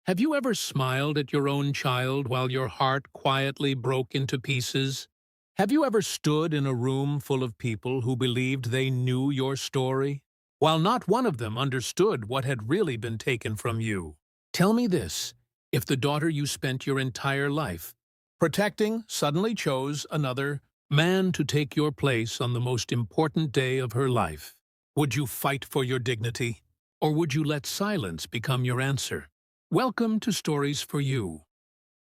Have you ever smiled at your own child while your heart quietly broke into pieces? Have you ever stood in a room full of people who believed they knew your story, while not one of them understood what had really been taken from you? Tell me this, if the daughter you spent your entire life protecting suddenly chose another man to take your place on the most important day of her life, would you fight for your dignity, or would you let silence become your answer? Welcome to Stories for You.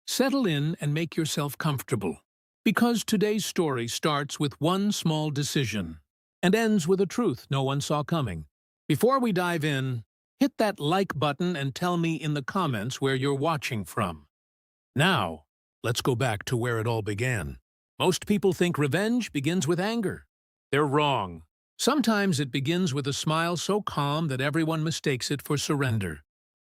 Settle in and make yourself comfortable, because today's story starts with one small decision and ends with a truth no one saw coming. Before we dive in, hit that like button and tell me in the comments where you're watching from. Now, let's go back to where it all began. Most people think revenge begins with anger. They're wrong. Sometimes it begins with a smile so calm that everyone mistakes it for surrender.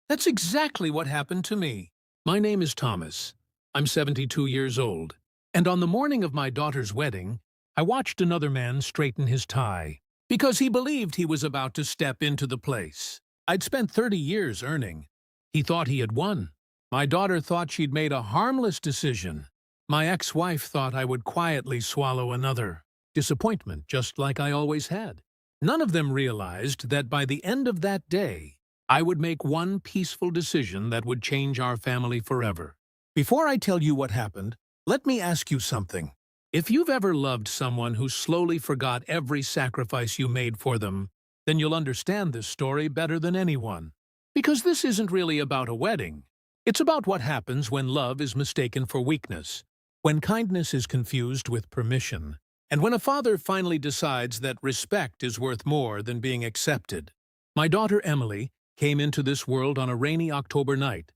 That's exactly what happened to me. My name is Thomas. I'm 72 years old. And on the morning of my daughter's wedding, I watched another man straighten his tie, because he believed he was about to step into the place I'd spent 30 years earning. He thought he had won. My daughter thought she'd made a harmless decision. My ex-wife thought I would quietly swallow another disappointment, just like I always had. None of them realized that by the end of that day, I would make one peaceful decision that would change our family forever. Before I tell you what happened, let me ask you something. If you've ever loved someone who slowly forgot every sacrifice you made for them, then you'll understand this story better than anyone. Because this isn't really about a wedding. It's about what happens when love is mistaken for weakness, when kindness is confused with permission, and when a father finally decides that respect is worth more than being accepted. My daughter Emily came into this world on a rainy October night.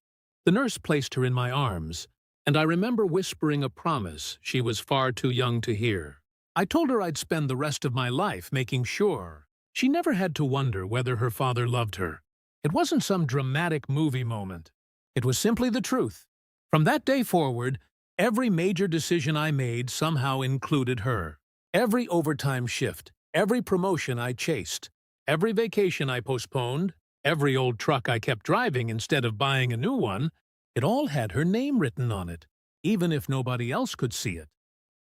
The nurse placed her in my arms, and I remember whispering a promise she was far too young to hear. I told her I'd spend the rest of my life making sure she never had to wonder whether her father loved her. It wasn't some dramatic movie moment. It was simply the truth. From that day forward, every major decision I made somehow included her. Every overtime shift, every promotion I chased, every vacation I postponed, every old truck I kept driving instead of buying a new one, it all had her name written on it, even if nobody else could see it.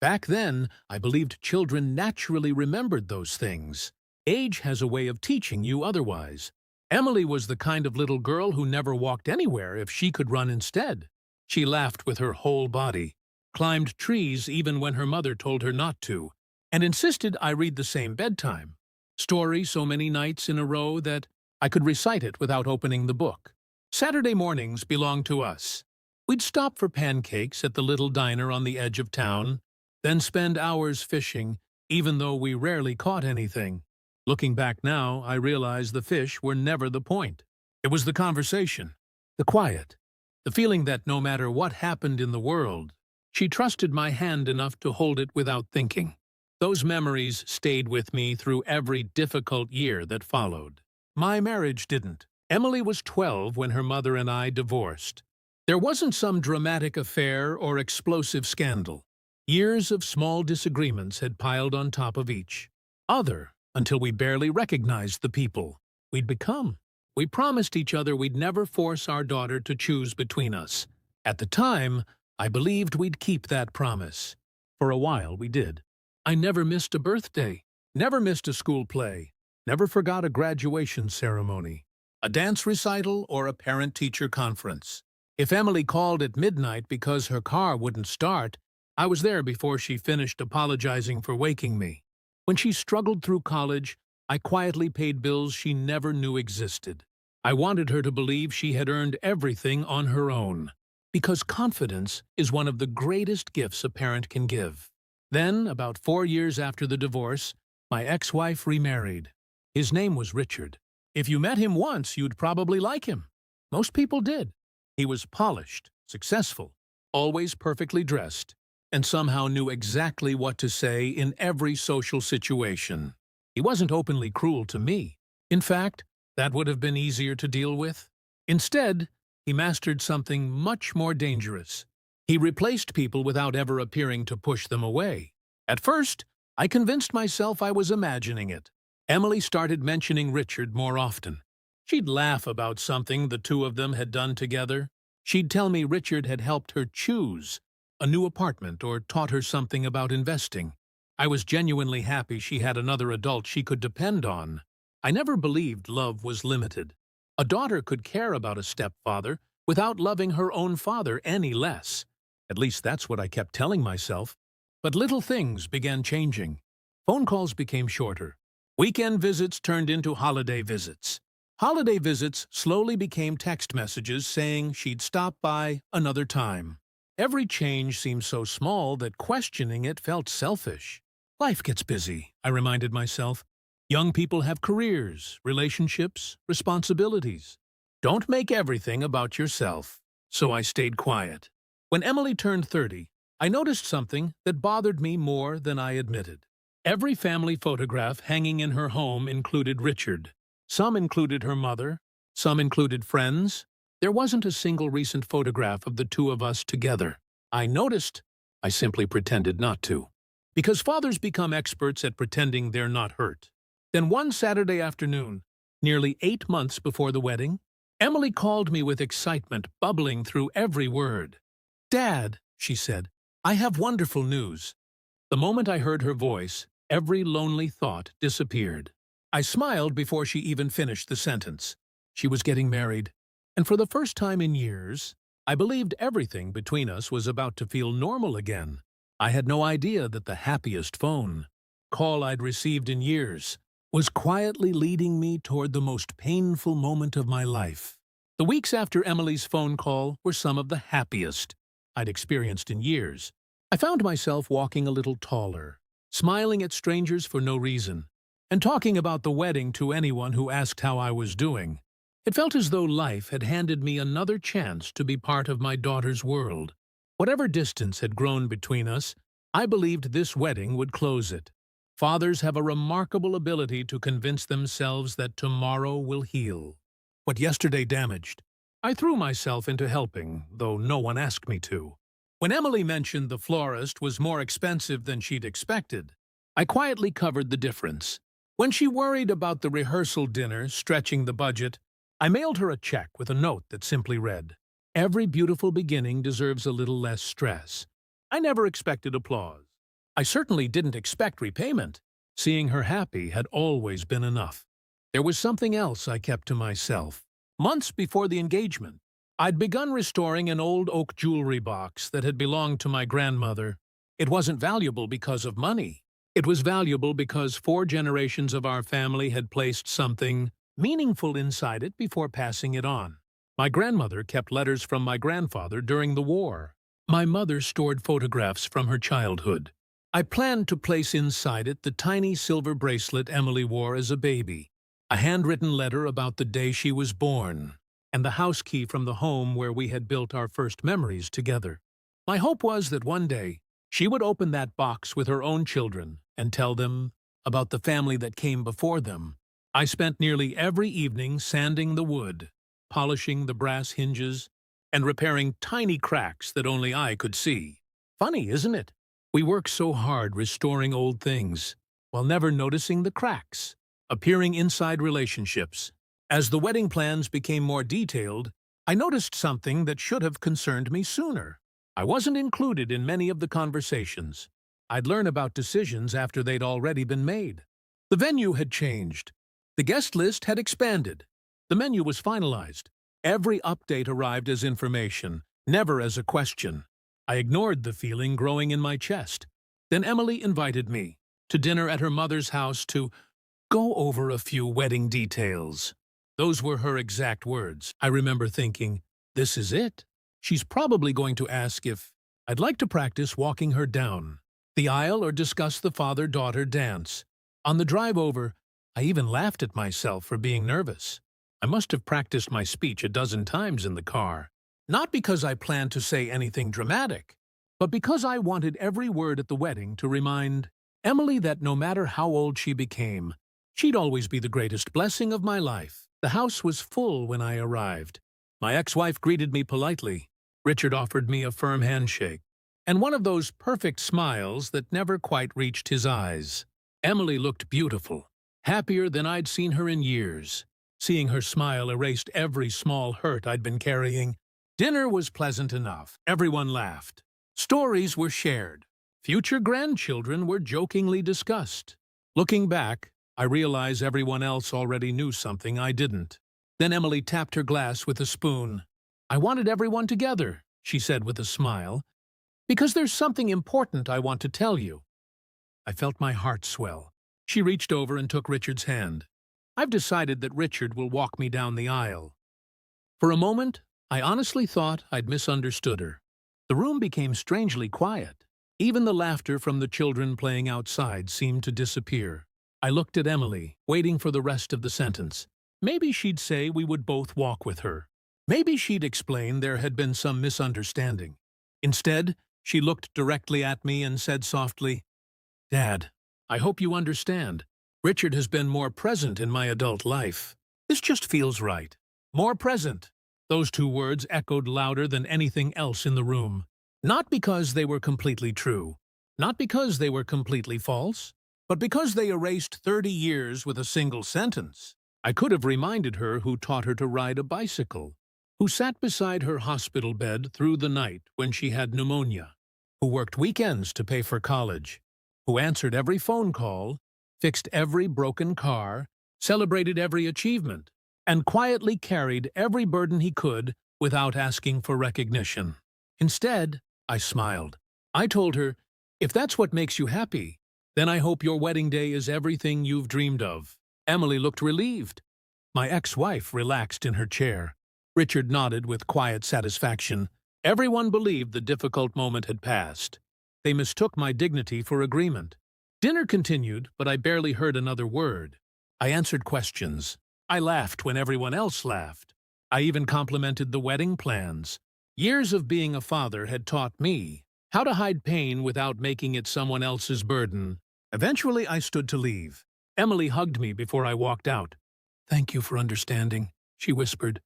Back then, I believed children naturally remembered those things. Age has a way of teaching you otherwise. Emily was the kind of little girl who never walked anywhere if she could run instead. She laughed with her whole body, climbed trees even when her mother told her not to, and insisted I read the same bedtime story so many nights in a row that I could recite it without opening the book. Saturday mornings belonged to us. We'd stop for pancakes at the little diner on the edge of town, then spend hours fishing, even though we rarely caught anything. Looking back now, I realize the fish were never the point. It was the conversation, the quiet, the feeling that no matter what happened in the world, she trusted my hand enough to hold it without thinking. Those memories stayed with me through every difficult year that followed. My marriage didn't. Emily was 12 when her mother and I divorced. There wasn't some dramatic affair or explosive scandal. Years of small disagreements had piled on top of each other until we barely recognized the people we'd become. We promised each other we'd never force our daughter to choose between us. At the time, I believed we'd keep that promise. For a while, we did. I never missed a birthday, never missed a school play, never forgot a graduation ceremony, a dance recital, or a parent-teacher conference. If Emily called at midnight because her car wouldn't start, I was there before she finished apologizing for waking me. When she struggled through college, I quietly paid bills she never knew existed. I wanted her to believe she had earned everything on her own, because confidence is one of the greatest gifts a parent can give. Then, about 4 years after the divorce, my ex-wife remarried. His name was Richard. If you met him once, you'd probably like him. Most people did. He was polished, successful, always perfectly dressed, and somehow knew exactly what to say in every social situation. He wasn't openly cruel to me. In fact, that would have been easier to deal with. Instead, he mastered something much more dangerous. He replaced people without ever appearing to push them away. At first, I convinced myself I was imagining it. Emily started mentioning Richard more often. She'd laugh about something the two of them had done together, She'd tell me Richard had helped her choose a new apartment or taught her something about investing. I was genuinely happy she had another adult she could depend on. I never believed love was limited. A daughter could care about a stepfather without loving her own father any less. At least that's what I kept telling myself. But little things began changing. Phone calls became shorter. Weekend visits turned into holiday visits. Holiday visits slowly became text messages saying she'd stop by another time. Every change seemed so small that questioning it felt selfish. Life gets busy, I reminded myself. Young people have careers, relationships, responsibilities. Don't make everything about yourself. So I stayed quiet. When Emily turned 30, I noticed something that bothered me more than I admitted. Every family photograph hanging in her home included Richard. Some included her mother, some included friends. There wasn't a single recent photograph of the two of us together. I noticed. I simply pretended not to. Because fathers become experts at pretending they're not hurt. Then one Saturday afternoon, nearly 8 months before the wedding, Emily called me with excitement bubbling through every word. "Dad," she said, "I have wonderful news." The moment I heard her voice, every lonely thought disappeared. I smiled before she even finished the sentence. She was getting married, and for the first time in years, I believed everything between us was about to feel normal again. I had no idea that the happiest phone call I'd received in years was quietly leading me toward the most painful moment of my life. The weeks after Emily's phone call were some of the happiest I'd experienced in years. I found myself walking a little taller, smiling at strangers for no reason, and talking about the wedding to anyone who asked how I was doing. It felt as though life had handed me another chance to be part of my daughter's world. Whatever distance had grown between us, I believed this wedding would close it. Fathers have a remarkable ability to convince themselves that tomorrow will heal what yesterday damaged. I threw myself into helping, though no one asked me to. When Emily mentioned the florist was more expensive than she'd expected, I quietly covered the difference. When she worried about the rehearsal dinner stretching the budget, I mailed her a check with a note that simply read, "Every beautiful beginning deserves a little less stress." I never expected applause. I certainly didn't expect repayment. Seeing her happy had always been enough. There was something else I kept to myself. Months before the engagement, I'd begun restoring an old oak jewelry box that had belonged to my grandmother. It wasn't valuable because of money. It was valuable because 4 generations of our family had placed something meaningful inside it before passing it on. My grandmother kept letters from my grandfather during the war. My mother stored photographs from her childhood. I planned to place inside it the tiny silver bracelet Emily wore as a baby, a handwritten letter about the day she was born, and the house key from the home where we had built our first memories together. My hope was that one day she would open that box with her own children and tell them about the family that came before them. I spent nearly every evening sanding the wood, polishing the brass hinges, and repairing tiny cracks that only I could see. Funny, isn't it? We work so hard restoring old things, while never noticing the cracks appearing inside relationships. As the wedding plans became more detailed, I noticed something that should have concerned me sooner. I wasn't included in many of the conversations. I'd learn about decisions after they'd already been made. The venue had changed. The guest list had expanded. The menu was finalized. Every update arrived as information, never as a question. I ignored the feeling growing in my chest. Then Emily invited me to dinner at her mother's house to go over a few wedding details. Those were her exact words. I remember thinking, this is it. She's probably going to ask if I'd like to practice walking her down the aisle or discuss the father-daughter dance. On the drive over, I even laughed at myself for being nervous. I must have practiced my speech a dozen times in the car. Not because I planned to say anything dramatic, but because I wanted every word at the wedding to remind Emily that no matter how old she became, she'd always be the greatest blessing of my life. The house was full when I arrived. My ex-wife greeted me politely. Richard offered me a firm handshake, and one of those perfect smiles that never quite reached his eyes. Emily looked beautiful, happier than I'd seen her in years. Seeing her smile erased every small hurt I'd been carrying. Dinner was pleasant enough. Everyone laughed. Stories were shared. Future grandchildren were jokingly discussed. Looking back, I realize everyone else already knew something I didn't. Then Emily tapped her glass with a spoon. "I wanted everyone together," she said with a smile, "because there's something important I want to tell you." I felt my heart swell. She reached over and took Richard's hand. "I've decided that Richard will walk me down the aisle." For a moment, I honestly thought I'd misunderstood her. The room became strangely quiet. Even the laughter from the children playing outside seemed to disappear. I looked at Emily, waiting for the rest of the sentence. Maybe she'd say we would both walk with her. Maybe she'd explain there had been some misunderstanding. Instead, she looked directly at me and said softly, "Dad, I hope you understand. Richard has been more present in my adult life. This just feels right. More present." Those two words echoed louder than anything else in the room. Not because they were completely true, not because they were completely false, but because they erased 30 years with a single sentence. I could have reminded her who taught her to ride a bicycle, who sat beside her hospital bed through the night when she had pneumonia, who worked weekends to pay for college, who answered every phone call, fixed every broken car, celebrated every achievement, and quietly carried every burden he could without asking for recognition. Instead, I smiled. I told her, "If that's what makes you happy, then I hope your wedding day is everything you've dreamed of." Emily looked relieved. My ex-wife relaxed in her chair. Richard nodded with quiet satisfaction. Everyone believed the difficult moment had passed. They mistook my dignity for agreement. Dinner continued, but I barely heard another word. I answered questions. I laughed when everyone else laughed. I even complimented the wedding plans. Years of being a father had taught me how to hide pain without making it someone else's burden. Eventually, I stood to leave. Emily hugged me before I walked out. "Thank you for understanding," she whispered.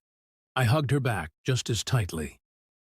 I hugged her back just as tightly.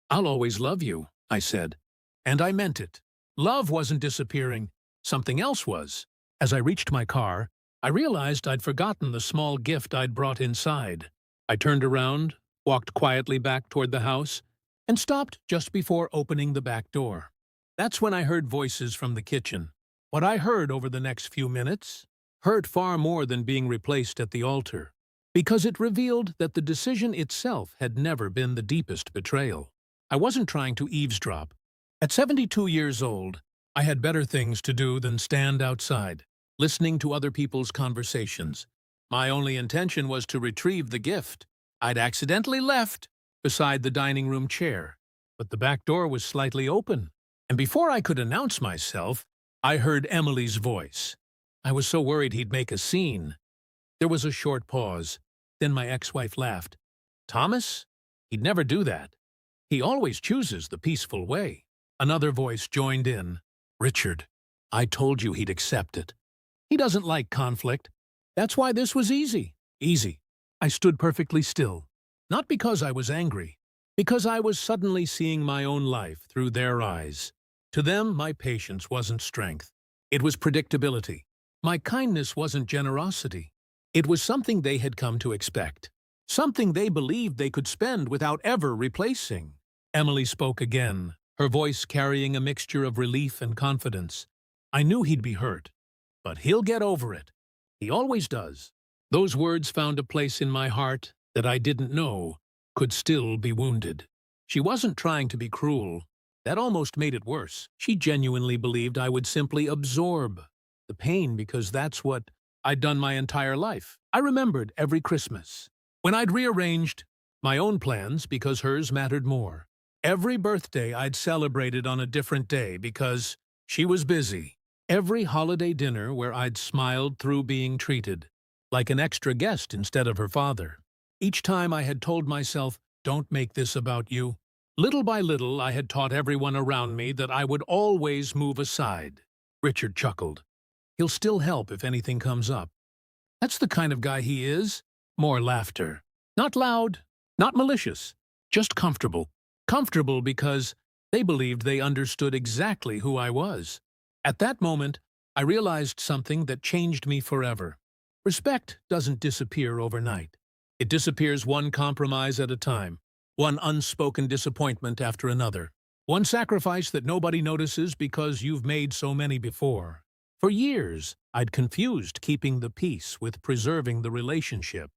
"I'll always love you," I said. And I meant it. Love wasn't disappearing. Something else was. As I reached my car, I realized I'd forgotten the small gift I'd brought inside. I turned around, walked quietly back toward the house, and stopped just before opening the back door. That's when I heard voices from the kitchen. What I heard over the next few minutes hurt far more than being replaced at the altar, because it revealed that the decision itself had never been the deepest betrayal. I wasn't trying to eavesdrop. At 72 years old, I had better things to do than stand outside, listening to other people's conversations. My only intention was to retrieve the gift I'd accidentally left beside the dining room chair. But the back door was slightly open, and before I could announce myself, I heard Emily's voice. I was so worried he'd make a scene. There was a short pause. Then my ex-wife laughed. "Thomas? He'd never do that. He always chooses the peaceful way." Another voice joined in. "Richard, I told you he'd accept it. He doesn't like conflict. That's why this was easy." Easy. I stood perfectly still. Not because I was angry, because I was suddenly seeing my own life through their eyes. To them, my patience wasn't strength. It was predictability. My kindness wasn't generosity. It was something they had come to expect. Something they believed they could spend without ever replacing. Emily spoke again, her voice carrying a mixture of relief and confidence. "I knew he'd be hurt, but he'll get over it. He always does." Those words found a place in my heart that I didn't know could still be wounded. She wasn't trying to be cruel. That almost made it worse. She genuinely believed I would simply absorb the pain because that's what I'd done my entire life. I remembered every Christmas, when I'd rearranged my own plans because hers mattered more. Every birthday I'd celebrated on a different day because she was busy. Every holiday dinner where I'd smiled through being treated like an extra guest instead of her father. Each time I had told myself, "Don't make this about you." Little by little, I had taught everyone around me that I would always move aside. Richard chuckled. "He'll still help if anything comes up. That's the kind of guy he is." More laughter. Not loud, not malicious, just comfortable. Comfortable because they believed they understood exactly who I was. At that moment, I realized something that changed me forever. Respect doesn't disappear overnight. It disappears one compromise at a time. one unspoken disappointment after another, one sacrifice that nobody notices because you've made so many before. For years, I'd confused keeping the peace with preserving the relationship.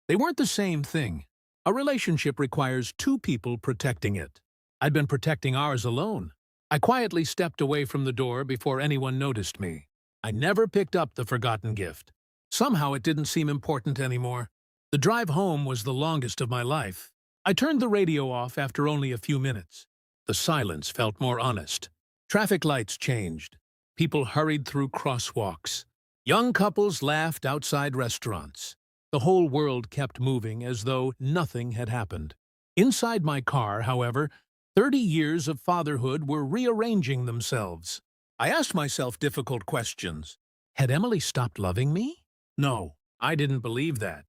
They weren't the same thing. A relationship requires two people protecting it. I'd been protecting ours alone. I quietly stepped away from the door before anyone noticed me. I never picked up the forgotten gift. Somehow it didn't seem important anymore. The drive home was the longest of my life. I turned the radio off after only a few minutes. The silence felt more honest. Traffic lights changed. People hurried through crosswalks. Young couples laughed outside restaurants. The whole world kept moving as though nothing had happened. Inside my car, however, 30 years of fatherhood were rearranging themselves. I asked myself difficult questions. Had Emily stopped loving me? No, I didn't believe that.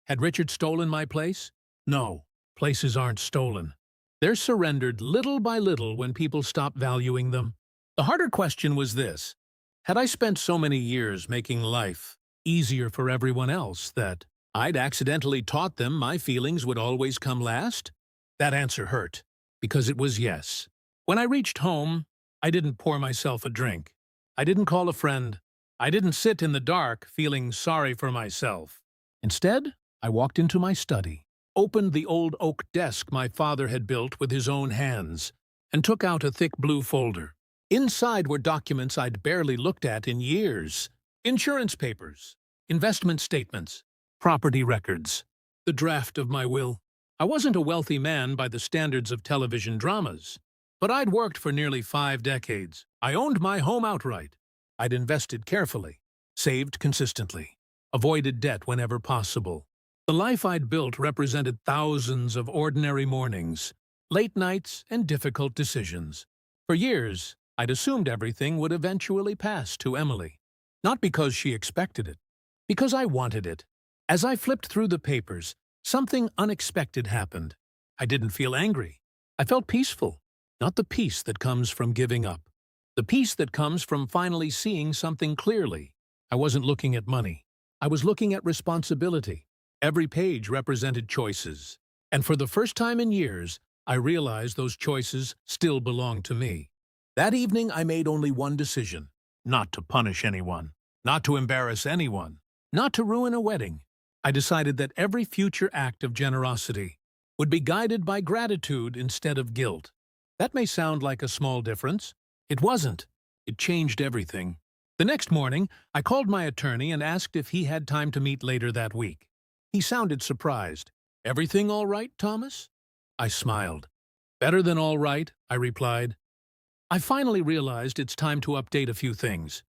Had Richard stolen my place? No, places aren't stolen. They're surrendered little by little when people stop valuing them. The harder question was this: had I spent so many years making life easier for everyone else that I'd accidentally taught them my feelings would always come last? That answer hurt, because it was yes. When I reached home, I didn't pour myself a drink. I didn't call a friend. I didn't sit in the dark feeling sorry for myself. Instead, I walked into my study, opened the old oak desk my father had built with his own hands, and took out a thick blue folder. Inside were documents I'd barely looked at in years. Insurance papers, investment statements, property records, the draft of my will. I wasn't a wealthy man by the standards of television dramas, but I'd worked for nearly 5 decades. I owned my home outright. I'd invested carefully, saved consistently, avoided debt whenever possible. The life I'd built represented thousands of ordinary mornings, late nights, and difficult decisions. For years, I'd assumed everything would eventually pass to Emily. Not because she expected it, because I wanted it. As I flipped through the papers, something unexpected happened. I didn't feel angry. I felt peaceful. Not the peace that comes from giving up. The peace that comes from finally seeing something clearly. I wasn't looking at money. I was looking at responsibility. Every page represented choices. And for the first time in years, I realized those choices still belonged to me. That evening, I made only one decision: not to punish anyone, not to embarrass anyone, not to ruin a wedding. I decided that every future act of generosity would be guided by gratitude instead of guilt. That may sound like a small difference. It wasn't. It changed everything. The next morning, I called my attorney and asked if he had time to meet later that week. He sounded surprised. "Everything all right, Thomas?" I smiled. "Better than all right," I replied. I finally realized it's time to update a few things.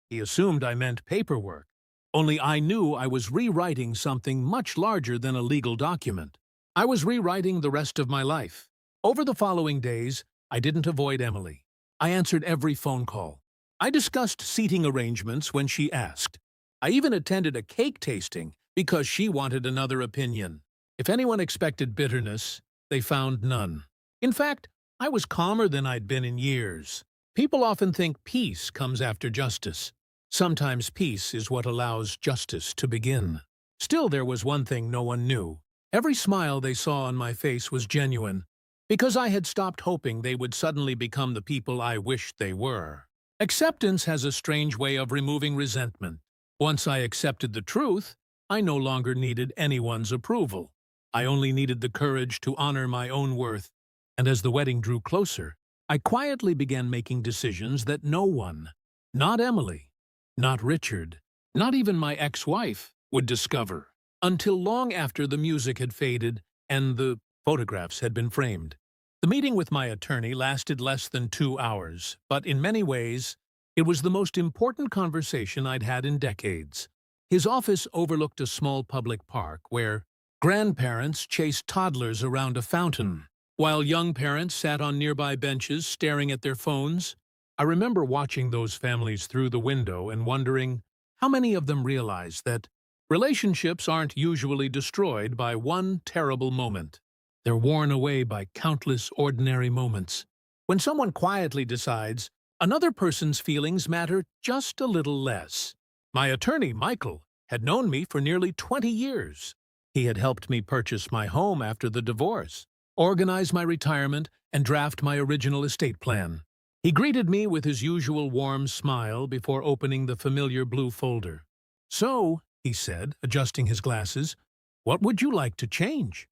He assumed I meant paperwork. Only I knew I was rewriting something much larger than a legal document. I was rewriting the rest of my life. Over the following days, I didn't avoid Emily. I answered every phone call. I discussed seating arrangements when she asked. I even attended a cake tasting because she wanted another opinion. If anyone expected bitterness, they found none. In fact, I was calmer than I'd been in years. People often think peace comes after justice. Sometimes peace is what allows justice to begin. Still, there was one thing no one knew. Every smile they saw on my face was genuine, because I had stopped hoping they would suddenly become the people I wished they were. Acceptance has a strange way of removing resentment. Once I accepted the truth, I no longer needed anyone's approval. I only needed the courage to honor my own worth. And as the wedding drew closer, I quietly began making decisions that no one, not Emily, not Richard, not even my ex-wife, would discover, until long after the music had faded and the photographs had been framed. The meeting with my attorney lasted less than 2 hours, but in many ways, it was the most important conversation I'd had in decades. His office overlooked a small public park where grandparents chased toddlers around a fountain, while young parents sat on nearby benches staring at their phones. I remember watching those families through the window and wondering how many of them realize that relationships aren't usually destroyed by one terrible moment. They're worn away by countless ordinary moments. When someone quietly decides another person's feelings matter just a little less. My attorney, Michael, had known me for nearly 20 years. He had helped me purchase my home after the divorce. organize my retirement, and draft my original estate plan. He greeted me with his usual warm smile before opening the familiar blue folder. "So," he said, adjusting his glasses, "what would you like to change?"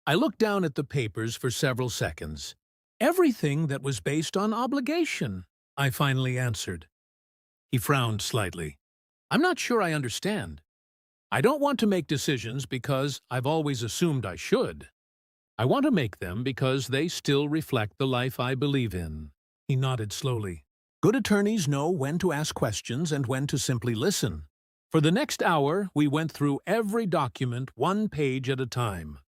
I looked down at the papers for several seconds. "Everything that was based on obligation," I finally answered. He frowned slightly. "I'm not sure I understand. I don't want to make decisions because I've always assumed I should. I want to make them because they still reflect the life I believe in." He nodded slowly. "Good attorneys know when to ask questions and when to simply listen." For the next hour, we went through every document, one page at a time.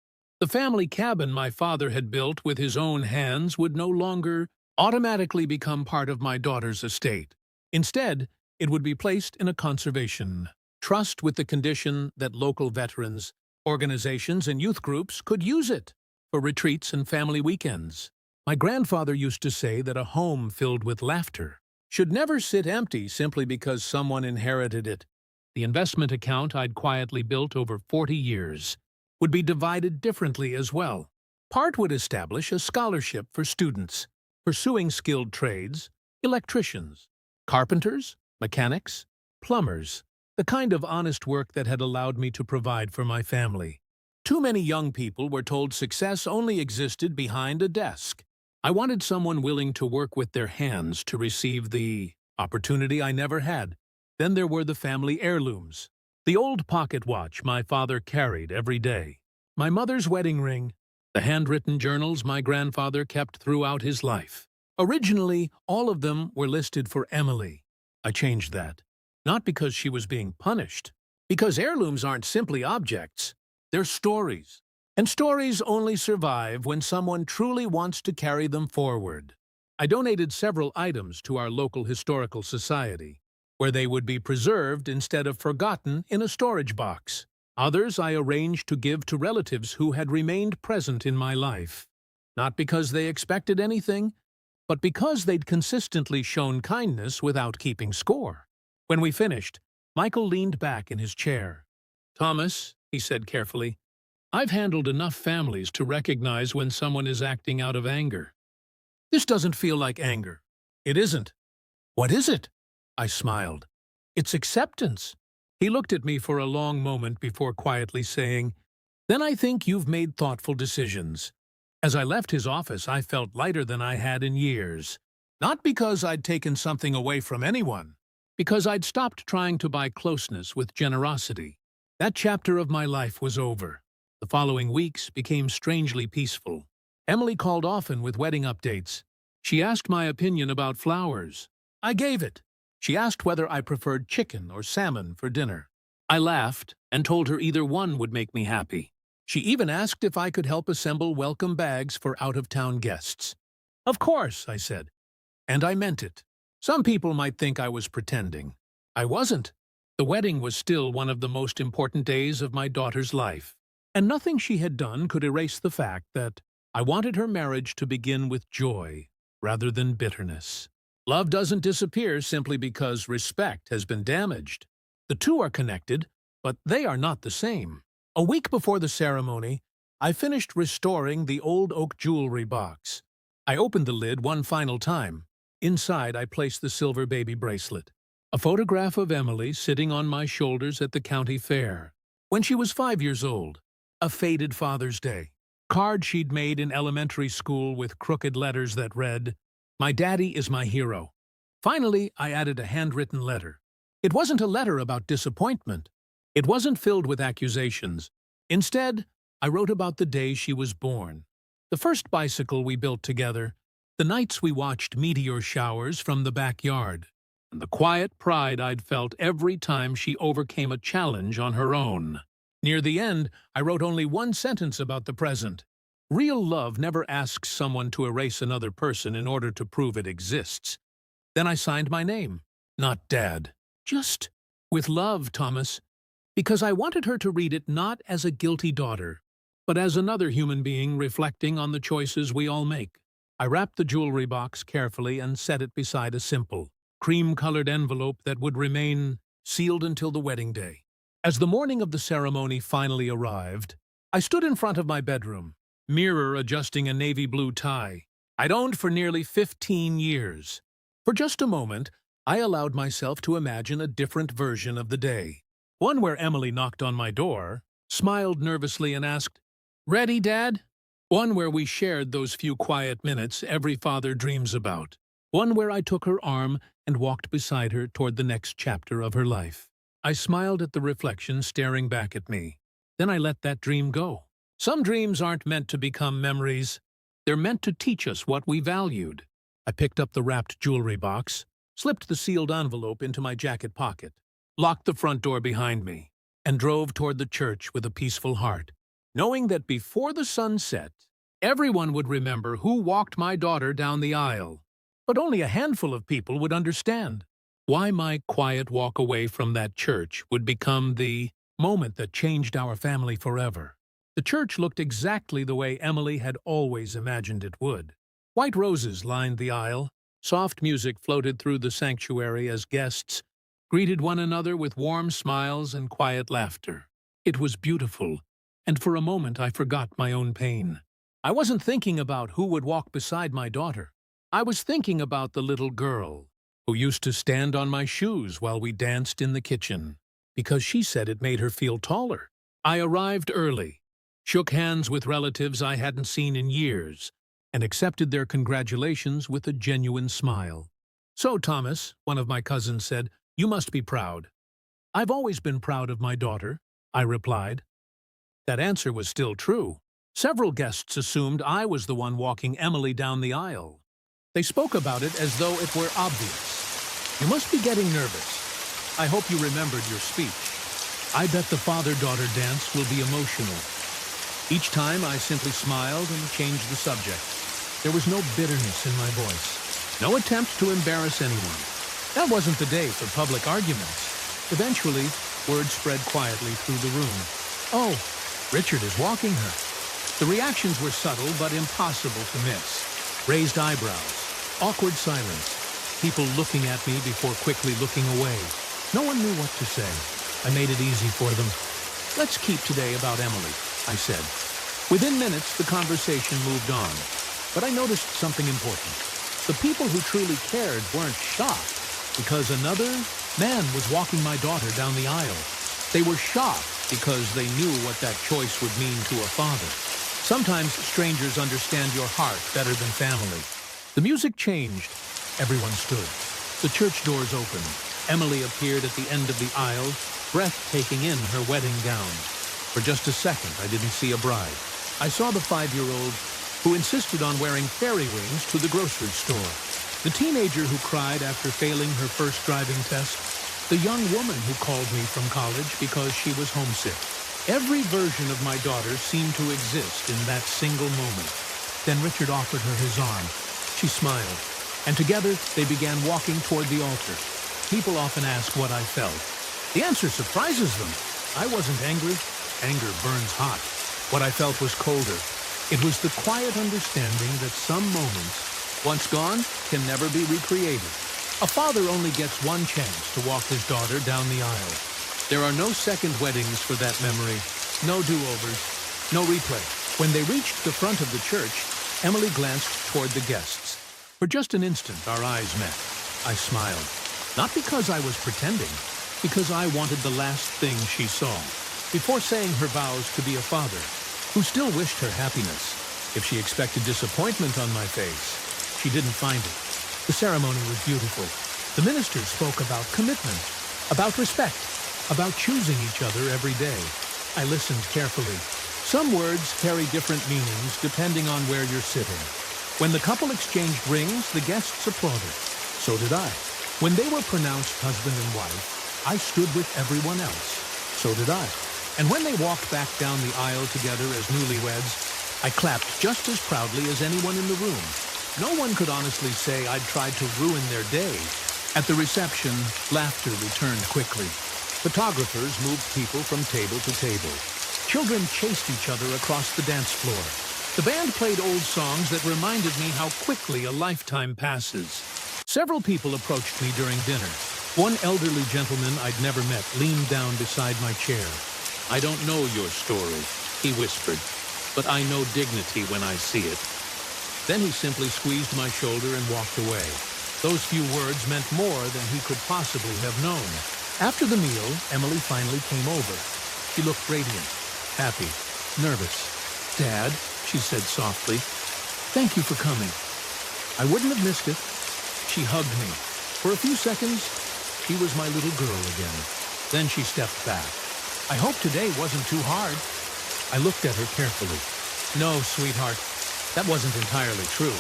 The family cabin my father had built with his own hands would no longer automatically become part of my daughter's estate. Instead, it would be placed in a conservation trust with the condition that local veterans, organizations, and youth groups could use it for retreats and family weekends. My grandfather used to say that a home filled with laughter should never sit empty simply because someone inherited it. The investment account I'd quietly built over 40 years would be divided differently as well. Part would establish a scholarship for students pursuing skilled trades, electricians, carpenters, mechanics, plumbers, the kind of honest work that had allowed me to provide for my family. Too many young people were told success only existed behind a desk. I wanted someone willing to work with their hands to receive the opportunity I never had. Then there were the family heirlooms. The old pocket watch my father carried every day, my mother's wedding ring, the handwritten journals my grandfather kept throughout his life. Originally, all of them were listed for Emily. I changed that. Not because she was being punished, because heirlooms aren't simply objects, they're stories. And stories only survive when someone truly wants to carry them forward. I donated several items to our local historical society, where they would be preserved instead of forgotten in a storage box. Others I arranged to give to relatives who had remained present in my life, not because they expected anything, but because they'd consistently shown kindness without keeping score. When we finished, Michael leaned back in his chair. "Thomas," he said carefully, "I've handled enough families to recognize when someone is acting out of anger. This doesn't feel like anger. It isn't." "What is it?" I smiled. "It's acceptance." He looked at me for a long moment before quietly saying, "Then I think you've made thoughtful decisions." As I left his office, I felt lighter than I had in years. Not because I'd taken something away from anyone, because I'd stopped trying to buy closeness with generosity. That chapter of my life was over. The following weeks became strangely peaceful. Emily called often with wedding updates. She asked my opinion about flowers. I gave it. She asked whether I preferred chicken or salmon for dinner. I laughed and told her either one would make me happy. She even asked if I could help assemble welcome bags for out-of-town guests. "Of course," I said. And I meant it. Some people might think I was pretending. I wasn't. The wedding was still one of the most important days of my daughter's life. And nothing she had done could erase the fact that I wanted her marriage to begin with joy rather than bitterness. Love doesn't disappear simply because respect has been damaged. The two are connected, but they are not the same. A week before the ceremony, I finished restoring the old oak jewelry box. I opened the lid one final time. Inside, I placed the silver baby bracelet, a photograph of Emily sitting on my shoulders at the county fair, when she was 5 years old, a faded Father's Day, card she'd made in elementary school with crooked letters that read, "My daddy is my hero." Finally, I added a handwritten letter. It wasn't a letter about disappointment. It wasn't filled with accusations. Instead, I wrote about the day she was born, the first bicycle we built together, the nights we watched meteor showers from the backyard, and the quiet pride I'd felt every time she overcame a challenge on her own. Near the end, I wrote only one sentence about the present. Real love never asks someone to erase another person in order to prove it exists. Then I signed my name. Not Dad. Just, "With love, Thomas," because I wanted her to read it not as a guilty daughter, but as another human being reflecting on the choices we all make. I wrapped the jewelry box carefully and set it beside a simple, cream-colored envelope that would remain sealed until the wedding day. As the morning of the ceremony finally arrived, I stood in front of my bedroom, mirror adjusting a navy blue tie I'd owned for nearly 15 years. For just a moment, I allowed myself to imagine a different version of the day. One where Emily knocked on my door, smiled nervously and asked, "Ready, Dad?" One where we shared those few quiet minutes every father dreams about. One where I took her arm and walked beside her toward the next chapter of her life. I smiled at the reflection staring back at me. Then I let that dream go. Some dreams aren't meant to become memories. They're meant to teach us what we valued. I picked up the wrapped jewelry box, slipped the sealed envelope into my jacket pocket, locked the front door behind me, and drove toward the church with a peaceful heart, knowing that before the sun set, everyone would remember who walked my daughter down the aisle. But only a handful of people would understand why my quiet walk away from that church would become the moment that changed our family forever. The church looked exactly the way Emily had always imagined it would. White roses lined the aisle, soft music floated through the sanctuary as guests greeted one another with warm smiles and quiet laughter. It was beautiful, and for a moment I forgot my own pain. I wasn't thinking about who would walk beside my daughter. I was thinking about the little girl who used to stand on my shoes while we danced in the kitchen, because she said it made her feel taller. I arrived early, shook hands with relatives I hadn't seen in years, and accepted their congratulations with a genuine smile. "So, Thomas," one of my cousins said, "you must be proud." "I've always been proud of my daughter," I replied. That answer was still true. Several guests assumed I was the one walking Emily down the aisle. They spoke about it as though it were obvious. "You must be getting nervous. I hope you remembered your speech." I bet the father-daughter dance will be emotional. Each time I simply smiled and changed the subject. There was no bitterness in my voice, no attempt to embarrass anyone. That wasn't the day for public arguments. Eventually, word spread quietly through the room. "Oh, Richard is walking her." The reactions were subtle but impossible to miss. Raised eyebrows, awkward silence, people looking at me before quickly looking away. No one knew what to say. I made it easy for them. "Let's keep today about Emily," I said. Within minutes, the conversation moved on. But I noticed something important. The people who truly cared weren't shocked because another man was walking my daughter down the aisle. They were shocked because they knew what that choice would mean to a father. Sometimes strangers understand your heart better than family. The music changed. Everyone stood. The church doors opened. Emily appeared at the end of the aisle, breathtaking in her wedding gown. For just a second, I didn't see a bride. I saw the 5-year-old who insisted on wearing fairy wings to the grocery store, the teenager who cried after failing her first driving test, the young woman who called me from college because she was homesick. Every version of my daughter seemed to exist in that single moment. Then Richard offered her his arm. She smiled, and together they began walking toward the altar. People often ask what I felt. The answer surprises them. I wasn't angry. Anger burns hot. What I felt was colder. It was the quiet understanding that some moments, once gone, can never be recreated. A father only gets one chance to walk his daughter down the aisle. There are no second weddings for that memory, no do-overs, no replay. When they reached the front of the church, Emily glanced toward the guests. For just an instant, our eyes met. I smiled. Not because I was pretending, because I wanted the last thing she saw. Before saying her vows to be a father, who still wished her happiness, if she expected disappointment on my face, she didn't find it. The ceremony was beautiful. The minister spoke about commitment, about respect, about choosing each other every day. I listened carefully. Some words carry different meanings depending on where you're sitting. When the couple exchanged rings, the guests applauded. So did I. When they were pronounced husband and wife, I stood with everyone else. So did I. And when they walked back down the aisle together as newlyweds, I clapped just as proudly as anyone in the room. No one could honestly say I'd tried to ruin their day. At the reception, laughter returned quickly. Photographers moved people from table to table. Children chased each other across the dance floor. The band played old songs that reminded me how quickly a lifetime passes. Several people approached me during dinner. One elderly gentleman I'd never met leaned down beside my chair. "I don't know your story," he whispered. but I know dignity when I see it." Then he simply squeezed my shoulder and walked away. Those few words meant more than he could possibly have known. After the meal, Emily finally came over. She looked radiant, happy, nervous. "Dad," she said softly, "thank you for coming. I wouldn't have missed it." She hugged me. For a few seconds, she was my little girl again. Then she stepped back. "I hope today wasn't too hard." I looked at her carefully. "No, sweetheart, that wasn't entirely true,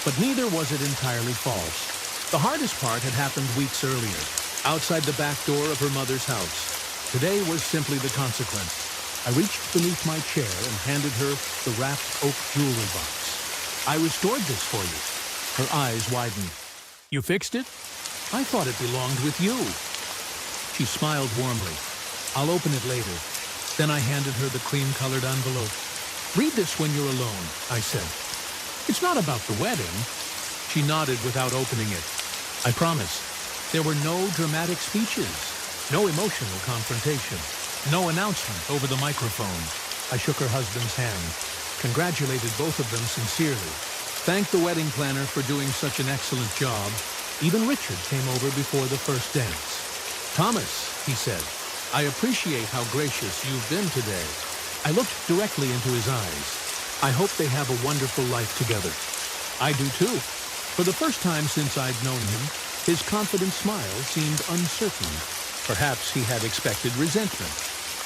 but neither was it entirely false. The hardest part had happened weeks earlier, outside the back door of her mother's house. Today was simply the consequence." I reached beneath my chair and handed her the wrapped oak jewelry box. "I restored this for you." Her eyes widened. "You fixed it? I thought it belonged with you." She smiled warmly. "I'll open it later." Then I handed her the cream-colored envelope. "Read this when you're alone," I said. "It's not about the wedding." She nodded without opening it. I promise. There were no dramatic speeches, no emotional confrontation, no announcement over the microphone. I shook her husband's hand, congratulated both of them sincerely, thanked the wedding planner for doing such an excellent job. Even Richard came over before the first dance. "Thomas," he said, "I appreciate how gracious you've been today." I looked directly into his eyes. "I hope they have a wonderful life together." "I do too." For the first time since I'd known him, his confident smile seemed uncertain. Perhaps he had expected resentment.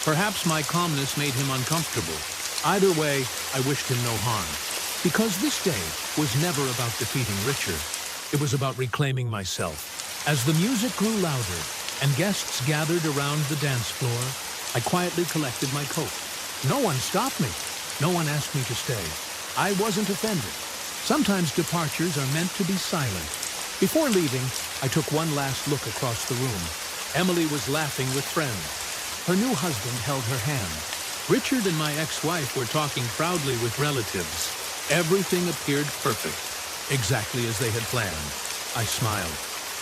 Perhaps my calmness made him uncomfortable. Either way, I wished him no harm. Because this day was never about defeating Richard. It was about reclaiming myself. As the music grew louder and guests gathered around the dance floor, I quietly collected my coat. No one stopped me. No one asked me to stay. I wasn't offended. Sometimes departures are meant to be silent. Before leaving, I took one last look across the room. Emily was laughing with friends. Her new husband held her hand. Richard and my ex-wife were talking proudly with relatives. Everything appeared perfect, exactly as they had planned. I smiled.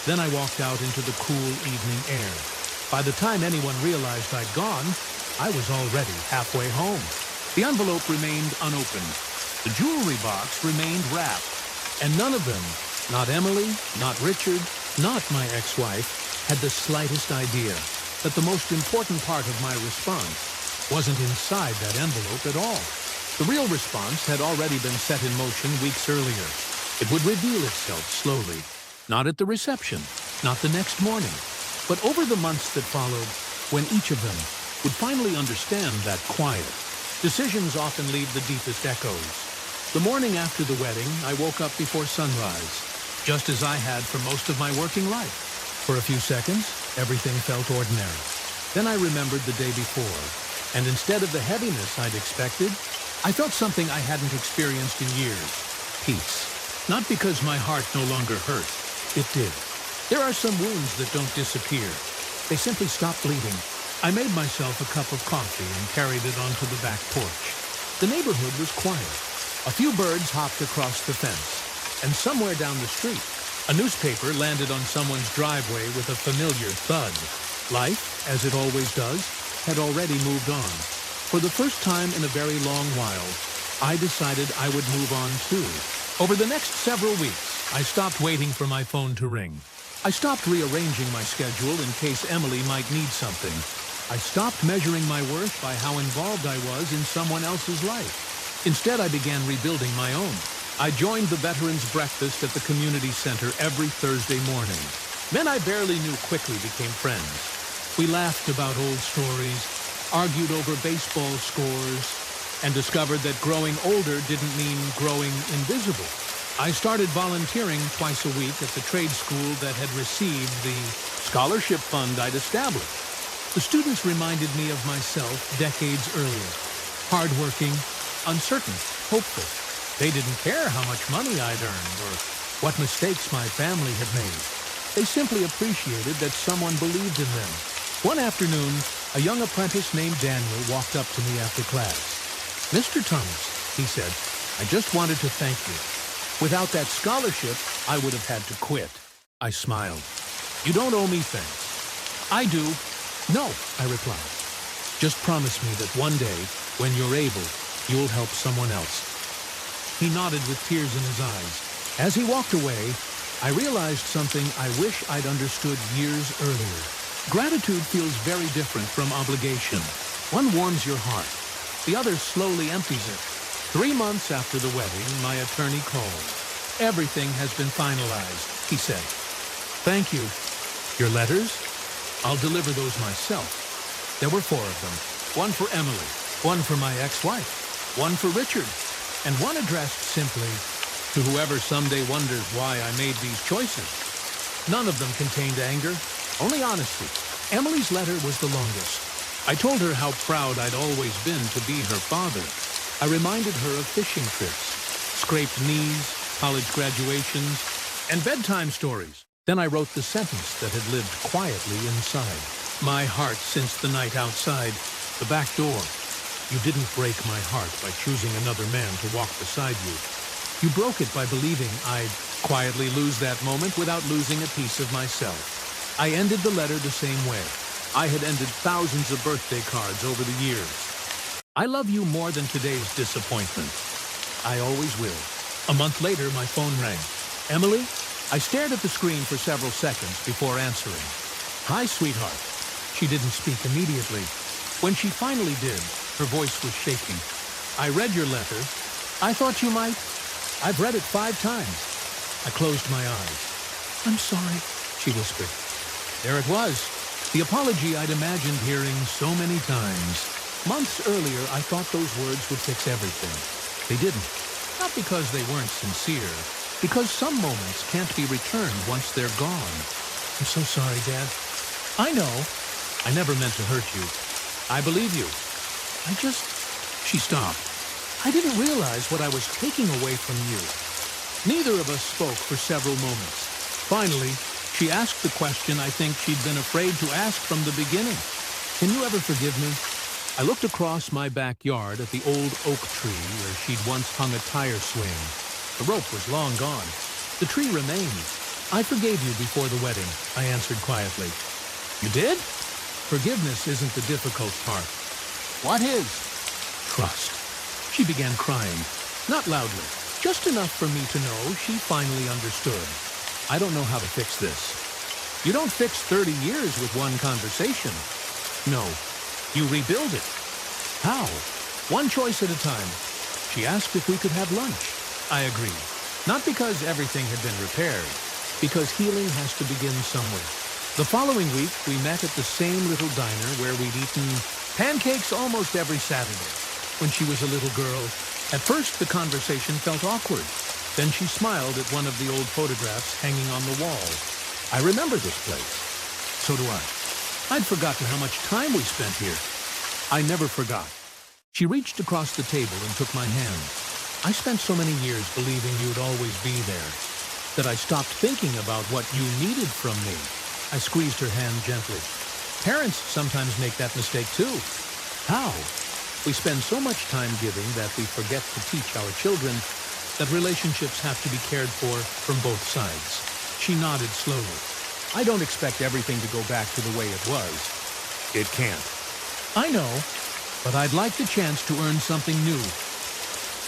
Then I walked out into the cool evening air. By the time anyone realized I'd gone, I was already halfway home. The envelope remained unopened. The jewelry box remained wrapped. And none of them, not Emily, not Richard, not my ex-wife, had the slightest idea that the most important part of my response wasn't inside that envelope at all. The real response had already been set in motion weeks earlier. It would reveal itself slowly, not at the reception, not the next morning, but over the months that followed, when each of them would finally understand that quiet. Decisions often leave the deepest echoes. The morning after the wedding, I woke up before sunrise, just as I had for most of my working life. For a few seconds, everything felt ordinary. Then I remembered the day before, and instead of the heaviness I'd expected, I felt something I hadn't experienced in years. Peace. Not because my heart no longer hurt. It did. There are some wounds that don't disappear. They simply stop bleeding. I made myself a cup of coffee and carried it onto the back porch. The neighborhood was quiet. A few birds hopped across the fence, and somewhere down the street, a newspaper landed on someone's driveway with a familiar thud. Life, as it always does, had already moved on. For the first time in a very long while, I decided I would move on too. Over the next several weeks, I stopped waiting for my phone to ring. I stopped rearranging my schedule in case Emily might need something. I stopped measuring my worth by how involved I was in someone else's life. Instead, I began rebuilding my own. I joined the Veterans Breakfast at the community center every Thursday morning. Men I barely knew quickly became friends. We laughed about old stories, argued over baseball scores, and discovered that growing older didn't mean growing invisible. I started volunteering twice a week at the trade school that had received the scholarship fund I'd established. The students reminded me of myself decades earlier. Hardworking, uncertain, hopeful. They didn't care how much money I'd earned or what mistakes my family had made. They simply appreciated that someone believed in them. One afternoon, a young apprentice named Daniel walked up to me after class. "Mr. Thomas," he said, "I just wanted to thank you. Without that scholarship, I would have had to quit." I smiled. "You don't owe me thanks." "I do." "No," I replied. "Just promise me that one day, when you're able, you'll help someone else." He nodded with tears in his eyes. As he walked away, I realized something I wish I'd understood years earlier. Gratitude feels very different from obligation. One warms your heart. The other slowly empties it. 3 months after the wedding, my attorney called. "Everything has been finalized," he said. "Thank you. Your letters? I'll deliver those myself." There were 4 of them. One for Emily, one for my ex-wife, one for Richard, and one addressed simply to whoever someday wonders why I made these choices. None of them contained anger, only honesty. Emily's letter was the longest. I told her how proud I'd always been to be her father. I reminded her of fishing trips, scraped knees, college graduations, and bedtime stories. Then I wrote the sentence that had lived quietly inside. "My heart since the night outside the back door. You didn't break my heart by choosing another man to walk beside you. You broke it by believing I'd quietly lose that moment without losing a piece of myself." I ended the letter the same way. I had ended thousands of birthday cards over the years. "I love you more than today's disappointment. I always will." A month later, my phone rang. "Emily?" I stared at the screen for several seconds before answering. "Hi, sweetheart." She didn't speak immediately. When she finally did, her voice was shaking. "I read your letter. I thought you might. I've read it 5 times. I closed my eyes. "I'm sorry," she whispered. There it was, the apology I'd imagined hearing so many times. Months earlier, I thought those words would fix everything. They didn't. Not because they weren't sincere, because some moments can't be returned once they're gone. "I'm so sorry, Dad." "I know. I never meant to hurt you. I believe you. She stopped. "I didn't realize what I was taking away from you." Neither of us spoke for several moments. Finally, she asked the question I think she'd been afraid to ask from the beginning. "Can you ever forgive me?" I looked across my backyard at the old oak tree where she'd once hung a tire swing. The rope was long gone. The tree remained. "I forgave you before the wedding," I answered quietly. "You did?" "Forgiveness isn't the difficult part." "What is?" "Trust." She began crying. Not loudly, just enough for me to know she finally understood. "I don't know how to fix this." "You don't fix 30 years with one conversation." "No, you rebuild it." "How?" "One choice at a time." She asked if we could have lunch. I agreed. Not because everything had been repaired, because healing has to begin somewhere. The following week, we met at the same little diner where we'd eaten pancakes almost every Saturday. When she was a little girl, at first the conversation felt awkward. Then she smiled at one of the old photographs hanging on the wall. "I remember this place." "So do I." I'd forgotten how much time we spent here. I never forgot. She reached across the table and took my hand. "I spent so many years believing you'd always be there, that I stopped thinking about what you needed from me." I squeezed her hand gently. "Parents sometimes make that mistake too." "How?" "We spend so much time giving that we forget to teach our children that relationships have to be cared for from both sides." She nodded slowly. "I don't expect everything to go back to the way it was." "It can't." "I know, but I'd like the chance to earn something new."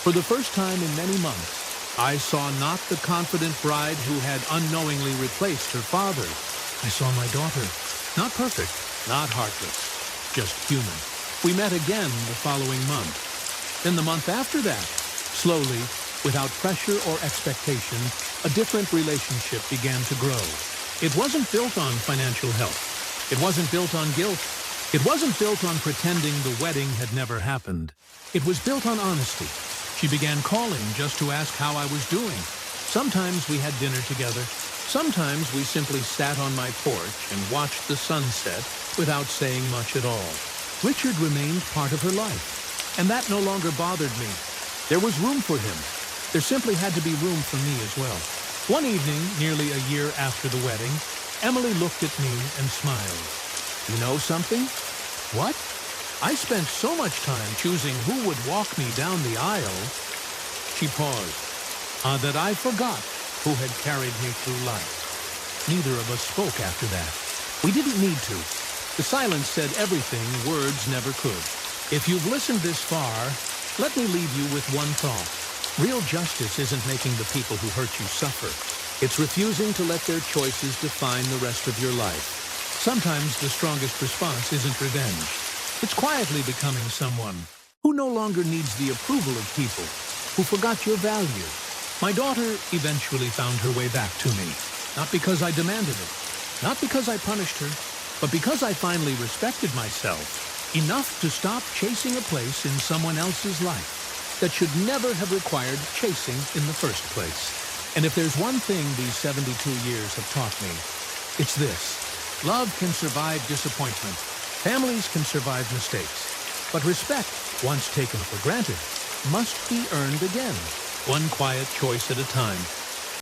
For the first time in many months, I saw not the confident bride who had unknowingly replaced her father. I saw my daughter, not perfect, not heartless, just human. We met again the following month. Then the month after that, slowly, without pressure or expectation, a different relationship began to grow. It wasn't built on financial help. It wasn't built on guilt. It wasn't built on pretending the wedding had never happened. It was built on honesty. She began calling just to ask how I was doing. Sometimes we had dinner together. Sometimes we simply sat on my porch and watched the sunset without saying much at all. Richard remained part of her life, and that no longer bothered me. There was room for him. There simply had to be room for me as well. One evening, nearly a year after the wedding, Emily looked at me and smiled. "You know something?" "What?" "I spent so much time choosing who would walk me down the aisle." She paused. That I forgot who had carried me through life. Neither of us spoke after that. We didn't need to. The silence said everything words never could. If you've listened this far, Let me leave you with one thought. Real justice isn't making the people who hurt you suffer. It's refusing to let their choices define the rest of your life. Sometimes the strongest response isn't revenge. It's quietly becoming someone who no longer needs the approval of people, who forgot your value. My daughter eventually found her way back to me, not because I demanded it, not because I punished her, but because I finally respected myself enough to stop chasing a place in someone else's life that should never have required chasing in the first place. And if there's one thing these 72 years have taught me, it's this. Love can survive disappointment. Families can survive mistakes. But respect, once taken for granted, must be earned again, one quiet choice at a time.